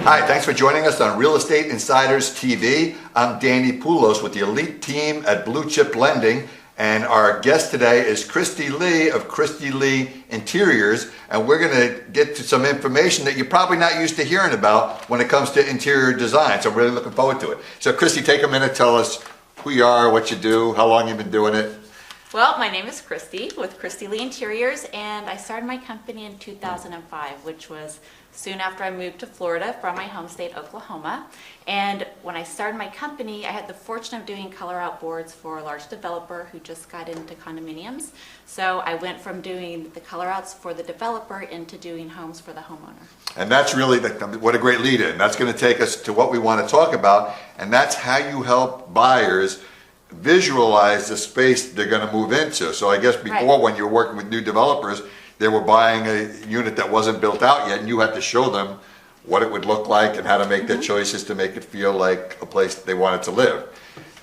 Hi, thanks for joining us on Real Estate Insiders TV. I'm Danny Poulos with the elite team at Blue Chip Lending, and our guest today is Kristi Lei of Kristi Lei Interiors, and we're going to get to some information that you're probably not used to hearing about when it comes to interior design, so I'm really looking forward to it. So Kristi, take a minute, tell us who you are, what you do, how long you've been doing it. Well, my name is Kristi with Kristi Lei Interiors, and I started my company in 2005, which was soon after I moved to Florida from my home state, Oklahoma. And when I started my company, I had the fortune of doing color out boards for a large developer who just got into condominiums. So I went from doing the color outs for the developer into doing homes for the homeowner. And that's really, what a great lead in. That's going to take us to what we want to talk about, and that's how you help buyers visualize the space they're going to move into. So I guess before, when you were working with new developers, they were buying a unit that wasn't built out yet, and you had to show them what it would look like and how to make their choices to make it feel like a place they wanted to live.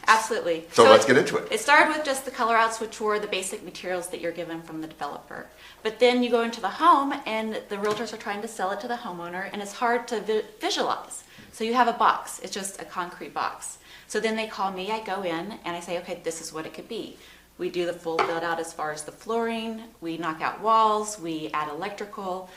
Absolutely. So let's get into it. It started with just the color outs, which were the basic materials that you're given from the developer. But then you go into the home, and the realtors are trying to sell it to the homeowner, and it's hard to visualize. So you have a box. It's just a concrete box. So then they call me, I go in, and I say, okay, this is what it could be. We do the full build out as far as the flooring, we knock out walls, we add electrical,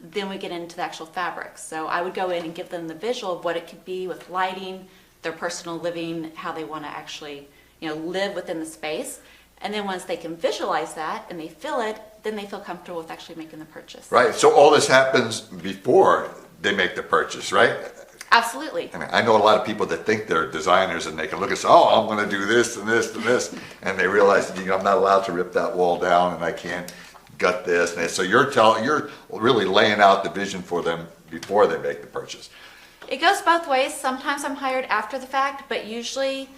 then we get into the actual fabrics. So I would go in and give them the visual of what it could be with lighting, their personal living, how they want to actually, live within the space. And then once they can visualize that and they feel it, then they feel comfortable with actually making the purchase. Right, so all this happens before they make the purchase, right? Absolutely. I mean, I know a lot of people that think they're designers and they can look and say, oh, I'm going to do this and this and this, and they realize I'm not allowed to rip that wall down and I can't gut this. And so you're really laying out the vision for them before they make the purchase. It goes both ways. Sometimes I'm hired after the fact, but usually,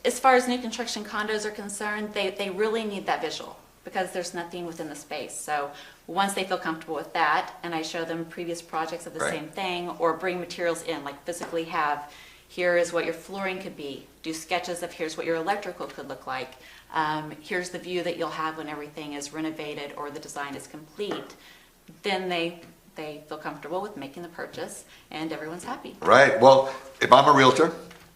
as far as new construction condos are concerned, they really need that visual because there's nothing within the space. So once they feel comfortable with that, and I show them previous projects of the same thing, or bring materials in, like physically have, here is what your flooring could be, do sketches of here's what your electrical could look like, here's the view that you'll have when everything is renovated or the design is complete, then they feel comfortable with making the purchase and everyone's happy. Right, well, if I'm a realtor,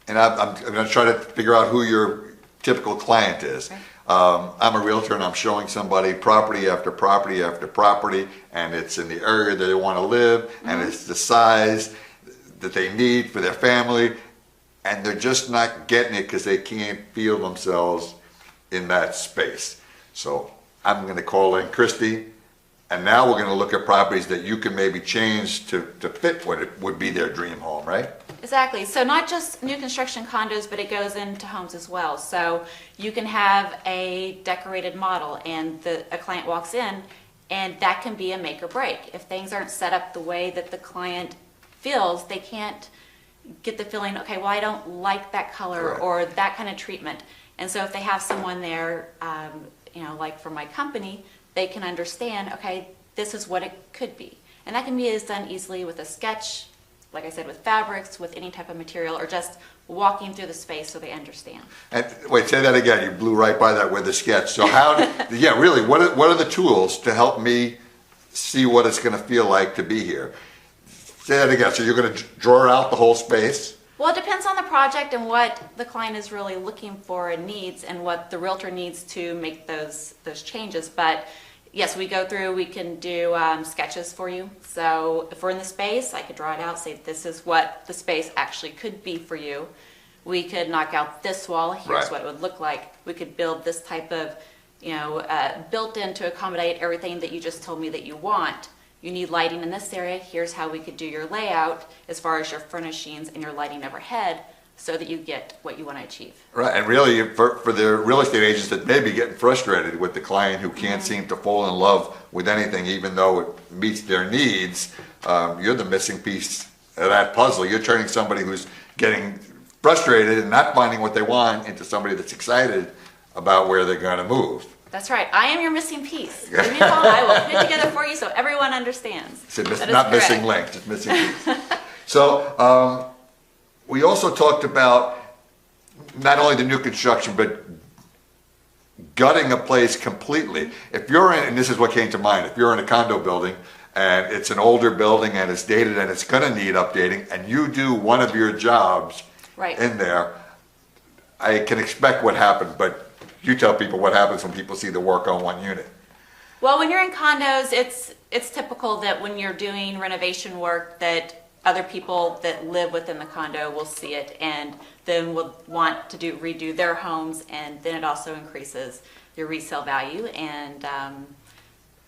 and I'm going to try to figure out who your typical client is. Right. I'm a realtor and I'm showing somebody property after property after property, and it's in the area that they want to live, and it's the size that they need for their family, and they're just not getting it because they can't feel themselves in that space. So I'm going to call in Kristi, and now we're going to look at properties that you can maybe change to fit what it would be their dream home, right? Exactly. So not just new construction condos, but it goes into homes as well. So you can have a decorated model and a client walks in, and that can be a make or break. If things aren't set up the way that the client feels, they can't get the feeling, okay, well, I don't like that color or that kind of treatment. And so if they have someone there, like for my company, they can understand, okay, this is what it could be. And that can be done easily with a sketch, like I said, with fabrics, with any type of material, or just walking through the space so they understand. And wait, say that again. You blew right by that with the sketch. So how, really, what are the tools to help me see what it's going to feel like to be here? Say that again. So you're going to draw out the whole space? Well, it depends on the project and what the client is really looking for and needs, and what the realtor needs to make those changes. But yes, we go through, we can do sketches for you. So if we're in the space, I could draw it out, say this is what the space actually could be for you. We could knock out this wall, here's what it would look like. We could build this type of, built-in to accommodate everything that you just told me that you want. You need lighting in this area, here's how we could do your layout as far as your furnishings and your lighting overhead, so that you get what you want to achieve. Right, and really for the real estate agents that may be getting frustrated with the client who can't seem to fall in love with anything even though it meets their needs, you're the missing piece of that puzzle. You're turning somebody who's getting frustrated and not finding what they want into somebody that's excited about where they're going to move. That's right. I am your missing piece. Give me a call. I will put it together for you so everyone understands. So not missing link, just missing piece. So we also talked about not only the new construction, but gutting a place completely. If you're in, and this is what came to mind, if you're in a condo building and it's an older building and it's dated and it's gonna need updating, and you do one of your jobs Right. in there, I can expect what happened, but you tell people what happens when people see the work on one unit. Well, when you're in condos, it's typical that when you're doing renovation work that other people that live within the condo will see it and then will want to redo their homes, and then it also increases your resale value and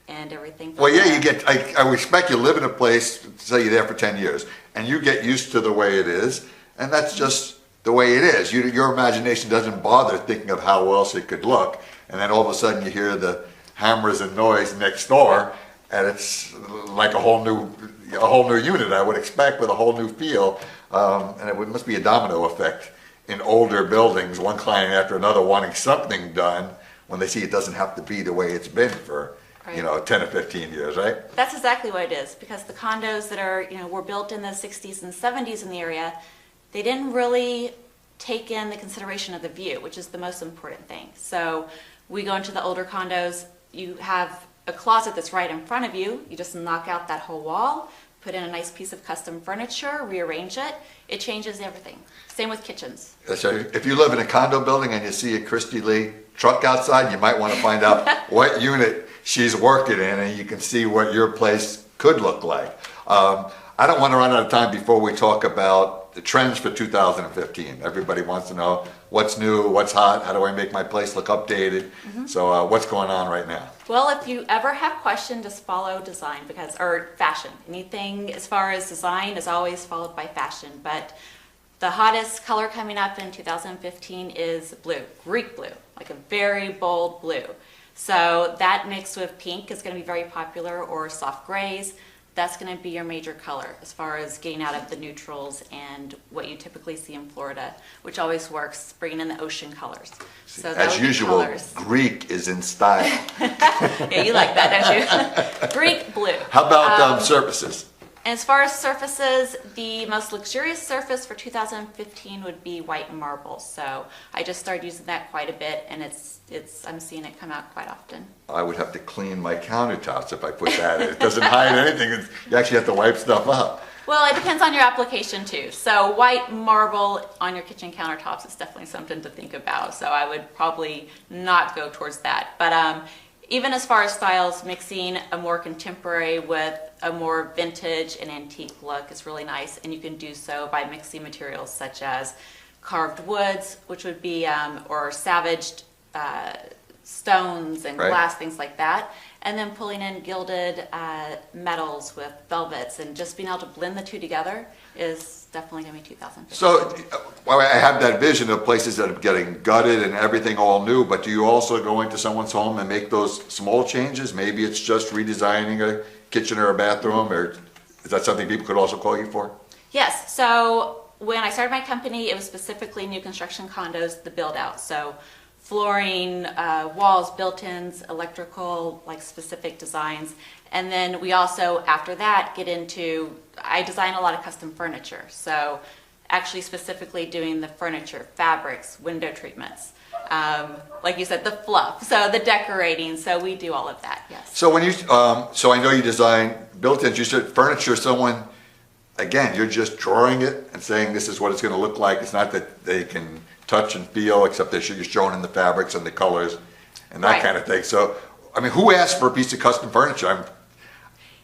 everything. Well, yeah, you get, I respect you live in a place, say you're there for 10 years, and you get used to the way it is, and that's just the way it is. Your imagination doesn't bother thinking of how else it could look, and then all of a sudden you hear the hammers and noise next door, and it's like a whole new unit, I would expect, with a whole new feel, and it must be a domino effect in older buildings, one client after another wanting something done when they see it doesn't have to be the way it's been for, Right. 10 or 15 years, right? That's exactly what it is, because the condos that are, were built in the 60s and 70s in the area, they didn't really take in the consideration of the view, which is the most important thing. So we go into the older condos, you have a closet that's right in front of you, you just knock out that whole wall, put in a nice piece of custom furniture, rearrange it, it changes everything. Same with kitchens. So if you live in a condo building and you see a Kristi Lei truck outside, you might want to find out what unit she's working in, and you can see what your place could look like. I don't want to run out of time before we talk about the trends for 2015. Everybody wants to know what's new, what's hot, how do I make my place look updated? So what's going on right now? Well, if you ever have questions, just follow design or fashion. Anything as far as design is always followed by fashion, but the hottest color coming up in 2015 is blue, Greek blue, like a very bold blue. So that mixed with pink is going to be very popular, or soft grays. That's going to be your major color as far as getting out of the neutrals and what you typically see in Florida, which always works, bringing in the ocean colors. So As usual, Greek is in style. Yeah, you like that, don't you? Greek blue. How about surfaces? As far as surfaces, the most luxurious surface for 2015 would be white marble. So I just started using that quite a bit, and I'm seeing it come out quite often. I would have to clean my countertops if I put that in. It doesn't hide anything. You actually have to wipe stuff up. Well, it depends on your application too. So white marble on your kitchen countertops is definitely something to think about. So I would probably not go towards that. But even as far as styles, mixing a more contemporary with a more vintage and antique look is really nice, and you can do so by mixing materials such as carved woods, which would be, or savaged stones and Right. glass, things like that, and then pulling in gilded metals with velvets, and just being able to blend the two together is definitely going to be 2015. So well, I have that vision of places that are getting gutted and everything all new, but do you also go into someone's home and make those small changes? Maybe it's just redesigning a kitchen or a bathroom, or is that something people could also call you for? Yes, so when I started my company, it was specifically new construction condos, the build out. So flooring, walls, built-ins, electrical, like specific designs. And then we also, after that, I design a lot of custom furniture. So actually specifically doing the furniture, fabrics, window treatments. Like you said, the fluff, so the decorating, so we do all of that, yes. So when you, so I know you design built-ins, you said furniture, someone, again, you're just drawing it and saying this is what it's going to look like. It's not that they can touch and feel, except they're just showing in the fabrics and the colors and that Right. kind of thing. So, I mean, who asked for a piece of custom furniture?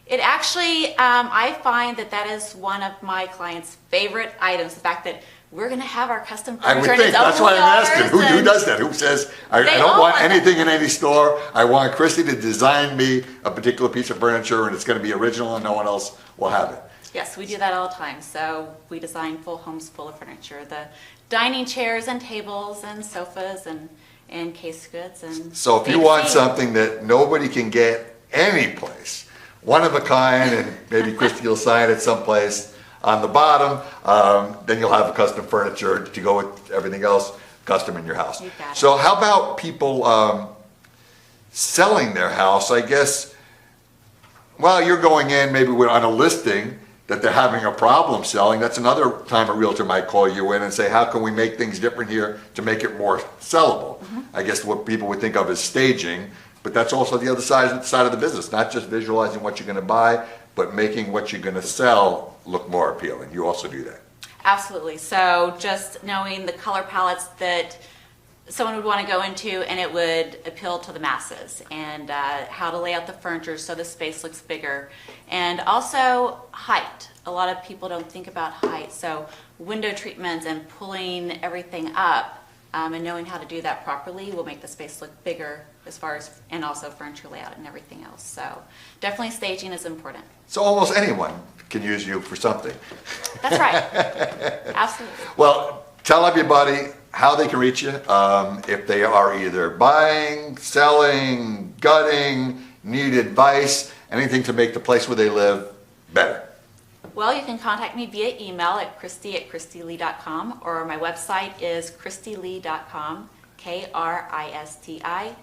It actually, I find that is one of my clients' favorite items, the fact that we're going to have our custom I furniture. would and think, it's that's why I'm only asking. ours, Who and does that? Who says, I They don't all want want that. anything in any store. I want Kristi to design me a particular piece of furniture and it's going to be original and no one else will have it. Yes, we do that all the time. So we design full homes full of furniture, the dining chairs and tables and sofas and case goods. And So if you want something that nobody can get anyplace, one of a kind, and maybe Kristi will sign it someplace on the bottom, then you'll have a custom furniture to go with everything else custom in your house. You got it. So how about people selling their house? I guess, well, you're going in maybe on a listing that they're having a problem selling. That's another time a realtor might call you in and say, how can we make things different here to make it more sellable? I guess what people would think of as staging, But that's also the other side of the business, not just visualizing what you're going to buy, but making what you're going to sell look more appealing. You also do that. Absolutely. So just knowing the color palettes that someone would want to go into and it would appeal to the masses, and how to lay out the furniture so the space looks bigger. And also height. A lot of people don't think about height. So window treatments and pulling everything up, and knowing how to do that properly will make the space look bigger as far as, and also furniture layout and everything else. So definitely staging is important. So almost anyone can use you for something. That's right. Absolutely. Well, tell everybody how they can reach you if they are either buying, selling, gutting, need advice, anything to make the place where they live better. Well, you can contact me via email at kristi@kristilei.com, or my website is kristilei.com, KRISTILEI.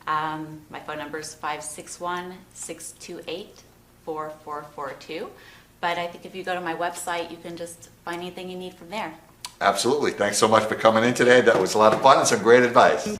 My phone number is 561-628-4442. But I think if you go to my website, you can just find anything you need from there. Absolutely. Thanks so much for coming in today. That was a lot of fun and some great advice.